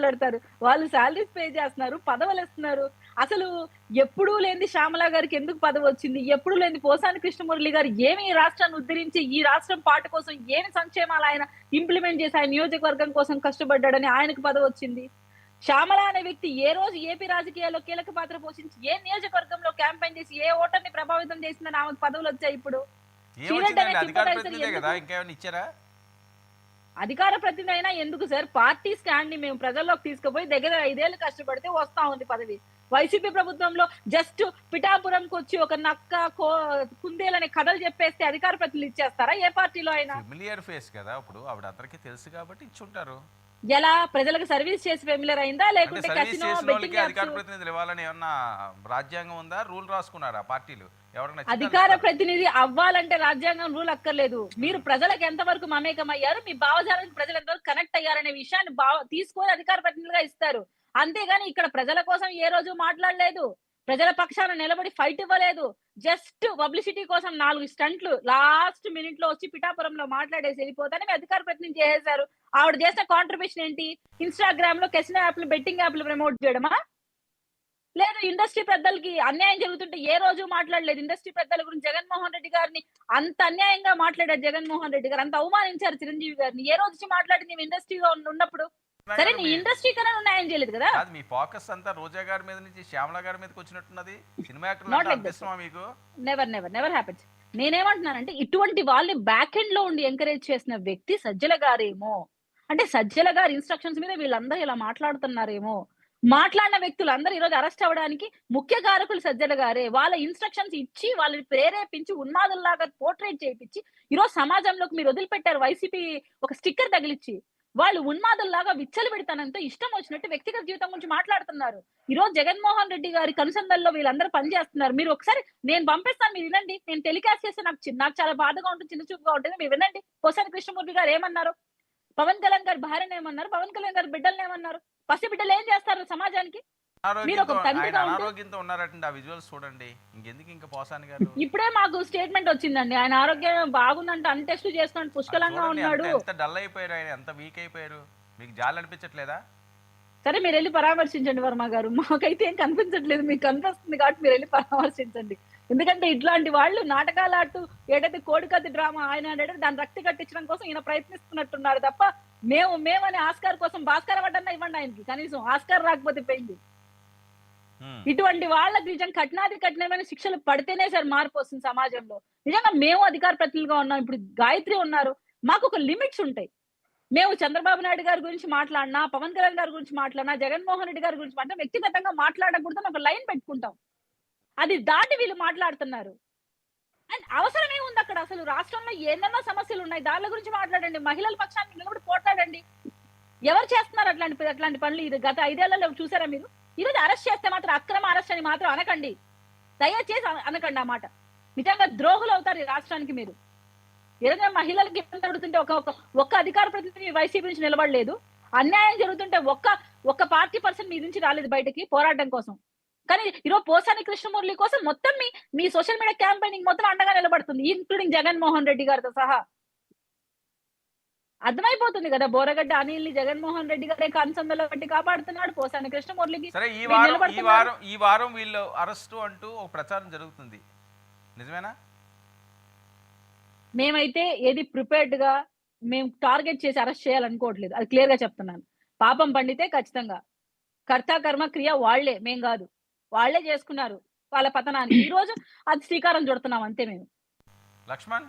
మాట్లాడతారు? వాళ్ళు salaries pay చేస్తున్నారు. పదవులిస్తున్నారు. అసలు ఎప్పుడూ లేనిది శ్యామల గారికి ఎందుకు పదవొచ్చింది? ఎప్పుడూ లేనిది పోసాని కృష్ణమురళి గారు ఏమి ఈ రాష్ట్రాన్ని ఉద్ధరించి, ఈ రాష్ట్రం పాటు కోసం ఏమి సంక్షేమాలు ఆయన ఇంప్లిమెంట్ చేసి, ఆయన నియోజకవర్గం కోసం కష్టపడ్డాడని ఆయనకు పదవొచ్చింది? శ్యామల అనే వ్యక్తి ఏ రోజు ఏపీ రాజకీయాల్లో కీలక పాత్ర పోషించి, ఏ నియోజకవర్గంలో క్యాంపెయిన్ చేసి, ఏ ఓటర్‌ని ప్రభావితం చేసిందని ఆమెకు పదవులొచ్చాయి ఇప్పుడు? శ్రీరెడ్డి అనే ఏమొచ్చిందండి? అధికార సింపథైజర్ ప్రతినిధే ఎందుకు? కదా! ఇంకేమైనా ఇచ్చారా? అధికార ప్రతినిధి అయినా ఎందుకు సార్? పార్టీ స్టాండ్‌ని మేము ప్రజల్లోకి తీసుకుపోయి దగ్గర 5 ఏళ్లు కష్టపడితే వస్తా ఉంది పదవి. వైసీపీ ప్రభుత్వంలో జస్ట్ పిఠాపురంకొచ్చి ఒక నక్క, కుందేలనే కథలు చెప్పేస్తే అధికార ప్రతినిధులు ఇచ్చేస్తారా? ఏ పార్టీలో అయినా? ఫెమిలియర్ ఫేస్ కదా! ఇప్పుడు ఆవిడ అందరికీ తెలుసు కాబట్టి ఇచ్చుంటారు. ఎలా? ప్రజలకు సర్విస్ చేసి ఫెమిలియర్ అయిందా? అంటే లేకుంటే సర్వీస్ కసినో, చేసినోళ్ళకి బెట్టింగ్ యాప్స్? అధికార ప్రతినిధులు ఇవ్వాలని ఏమన్నా రాజ్యాంగం ఉందా? రూల్ రాసుకున్నారా పార్టీలు? ఎవరికి నచ్చితే అధికార ఆళ్ళిస్తారు. ప్రతినిధి అవ్వాలంటే రాజ్యాంగం రూల్ అక్కర్లేదు. మీరు ప్రజలకు ఎంతవరకు మమేకమయ్యారు? మీ భావజాలానికి ప్రజలు ఎంతవరకు కనెక్ట్ అయ్యారనే విషయాన్ని తీసుకొని అధికార ప్రతినిధులుగా ఇస్తారు. అంతేగాని ఇక్కడ ప్రజల కోసం ఏ రోజు మాట్లాడలేదు. ప్రజల పక్షాన నిలబడి ఫైట్ ఇవ్వలేదు. జస్ట్ పబ్లిసిటీ కోసం 4 స్టంట్లు లాస్ట్ మినిట్‌లో వచ్చి పిఠాపురంలో మాట్లాడేసి ఎళ్ళిపోతానే మీ అధికార ప్రతినిధి చేసేసారు. ఆవిడ చేసిన కాంట్రిబ్యూషన్ ఏంటి? ఇన్‌స్టాగ్రామ్‌లో కెసినో యాప్‌లు, బెట్టింగ్ యాప్‌లు ప్రమోట్ చేయడమా? లేదు. ఇండస్ట్రీ పెద్దలకి అన్యాయం జరుగుతుంటే ఏ రోజు మాట్లాడలేదు. ఇండస్ట్రీ పెద్దల గురించి జగన్మోహన్ రెడ్డి గారిని అంత అన్యాయంగా మాట్లాడారు జగన్మోహన్ రెడ్డి గారు. అంత అవమానించారు చిరంజీవి గారిని. ఏ రోజు వచ్చి మాట్లాడింది నీవు ఇండస్ట్రీ‌లో ఉన్నప్పుడు? సరే గారు నీ మీ ఇండస్ట్రీ కన్నా నువ్వు న్యాయం చేయలేదు కదా! కాదు మీ ఫోకస్ అంతా రోజా గారి మీద నుంచి శ్యామల గారి మీదకొచ్చినట్టున్నది. సినిమా యాక్టర్లు నాట్ అంటే లైక్ అంత దట్ సార్. ఇష్టమా మీకు? Never happens. నేనేమంటున్నానంటే ఇటువంటి వాళ్ళని బ్యాక్ ఎండ్‌లో ఉండి ఎంకరేజ్ చేసిన వ్యక్తి సజ్జల గారేమో! అంటే సజ్జల గారి ఇన్‌స్ట్రక్షన్స్ మీద వీళ్ళందరూ ఇలా మాట్లాడుతున్నారేమో! మాట్లాడిన వ్యక్తులందరూ ఈరోజు అరెస్ట్ అవ్వడానికి ముఖ్య కారకులు సజ్జల గారే. వాళ్ళ ఇన్‌స్ట్రక్షన్స్ ఇచ్చి, వాళ్ళని ప్రేరేపించి, ఉన్మాదుల్లాగా పోర్ట్రేట్ చేపిచ్చి, ఈరోజు సమాజంలోకి మీరు వదిలిపెట్టారు వైసీపీ ఒక స్టిక్కర్ తగిలిచ్చి. వాళ్ళు ఉన్మాదుల్లాగా విచ్చలవిడితనంతో ఇష్టం వచ్చినట్టు వ్యక్తిగత జీవితం గురించి మాట్లాడుతున్నారు. ఈరోజు జగన్మోహన్ రెడ్డి గారి కనుసంధంలో వీళ్ళందరూ పనిచేస్తున్నారు. మీరు ఒకసారి నేను పంపిస్తాను మీరు వినండి. నేను టెలికాస్ట్ చేస్తే నాకు చాలా బాధగా ఉంటుంది, చిన్న చూపుగా ఉంటుంది. మీరు వినండి. పోసాని కృష్ణమూర్తి గారు ఏమన్నారు? పవన్ కళ్యాణ్ గారి భార్యనేమన్నారు? పవన్ కళ్యాణ్ గారి బిడ్డలనేమన్నారు? పసిబిడ్డలు ఏం చేస్తారు సమాజానికి? అనారోగ్యంతో మీరొక ఆయన తండ్రిగా ఉంటూ అనారోగ్యంతో ఉన్నారటండి. ఆ విజువల్స్ చూడండి. ఇంకెందుకు ఇంక పోసాని గారు? ఇప్పుడే మాకు స్టేట్‌మెంట్ వచ్చిందండి. ఆయన ఆరోగ్యం బాగుందంట. అన్ని టెస్టులు చేస్తున్నాడు. అది పుష్కలంగా చూడండి ఎంత ఉన్నాడు. ఎంత డల్ అయిపోయారు ఆయన. ఎంత వీక్ అయిపోయారు. మీకు జాలనిపించట్లేదా? సరే మీరెళ్లి పరామర్శించండి వర్మ గారు. మాకైతే ఏం కనిపించట్లేదు. మీకు కనిపిస్తుంది కాబట్టి మీరెళ్లి పరామర్శించండి. ఎందుకంటే ఇట్లాంటి వాళ్ళు నాటకాలాడుతూ ఏదైతే కోడికత్తి డ్రామా ఆయన ఆడాడో దాన్ని రక్తి కట్టించడం కోసం ఈయన ప్రయత్నిస్తున్నట్టున్నారు తప్ప మేమని ఆస్కార్ కోసం భాస్కర్ అవార్డన్నా ఇవ్వండి ఆయనకి. కనీసం ఆస్కార్ రాకపోతే పోయింది. హ్మ్. ఇటువంటి వాళ్ళకి నిజం కఠినమైన శిక్షలు పడితేనే సార్ మార్పొస్తుంది సమాజంలో. నిజంగా మేము అధికార ప్రతినిధులుగా ఉన్నాం. ఇప్పుడు గాయత్రి ఉన్నారు. మాకొక లిమిట్స్ ఉంటాయి. మేము చంద్రబాబు నాయుడు గారి గురించి మాట్లాడినా, పవన్ కళ్యాణ్ గారి గురించి మాట్లాడినా, జగన్మోహన్ రెడ్డి గారి గురించి మాట్లాడినా వ్యక్తిగతంగా మాట్లాడకూడదని ఒక లైన్ పెట్టుకుంటాం. అది దాటి వీళ్ళు మాట్లాడుతున్నారు. అండ్ అవసరం ఏముందక్కడ అసలు? రాష్ట్రంలో ఎన్నెన్నో సమస్యలున్నాయి. దాన్ల గురించి మాట్లాడండి. మహిళల పక్షాన నిలబడి పోట్లాడండి. ఎవరు చేస్తున్నారు అట్లాంటి పనులు? ఇది గత 5 ఏళ్లలో చూసారా మీరు? ఈరోజు అరెస్ట్ చేస్తే మాత్రం అక్రమ అరెస్ట్ అని మాత్రం అనకండి. దయచేసి అనకండి ఆ మాట. నిజంగా ద్రోహులవుతారు ఈ రాష్ట్రానికి మీరు. ఏదైనా మహిళలకి ఇబ్బంది జరుగుతుంటే ఒక్క అధికార ప్రతినిధి వైసీపీ నుంచి నిలబడలేదు. అన్యాయం జరుగుతుంటే ఒక్క పార్టీ పర్సన్ మీ నుంచి రాలేదు బయటకి పోరాటం కోసం. కానీ ఈరోజు పోసాని కృష్ణమురళి కోసం మొత్తం మీ సోషల్ మీడియా క్యాంపెయినింగ్ మొత్తం అండగా నిలబడుతుంది. ఇంక్లూడింగ్ జగన్మోహన్ రెడ్డి గారితో సహా. అర్థమైపోతుంది కదా! బోరగడ్డ అనిల్‌ని జగన్మోహన్ రెడ్డి గారే కనుసంధంలో పెట్టి కాపాడుతున్నాడు. పోసాని కృష్ణమురళికి సరే వీళ్ళు నిలబడుతున్నారు. ఈ వారం వీళ్ళు అరెస్టు అంటూ ఒక ప్రచారం జరుగుతుంది. నిజమేనా? మేమైతే ఏది ప్రిపేర్డ్‌గా మేము టార్గెట్ చేసి అరెస్ట్ చేయాలనుకోవట్లేదు. అది క్లియర్‌గా చెప్తున్నాను. పాపం పండితే ఖచ్చితంగా. కర్త, కర్మ, క్రియ వాళ్ళే. మేం గాదు. వాళ్ళే చేసుకున్నారు వాళ్ళ పతనాన్ని. ఈరోజు అది శ్రీకారం చుడుతున్నాం అంతే మేము. లక్ష్మణ్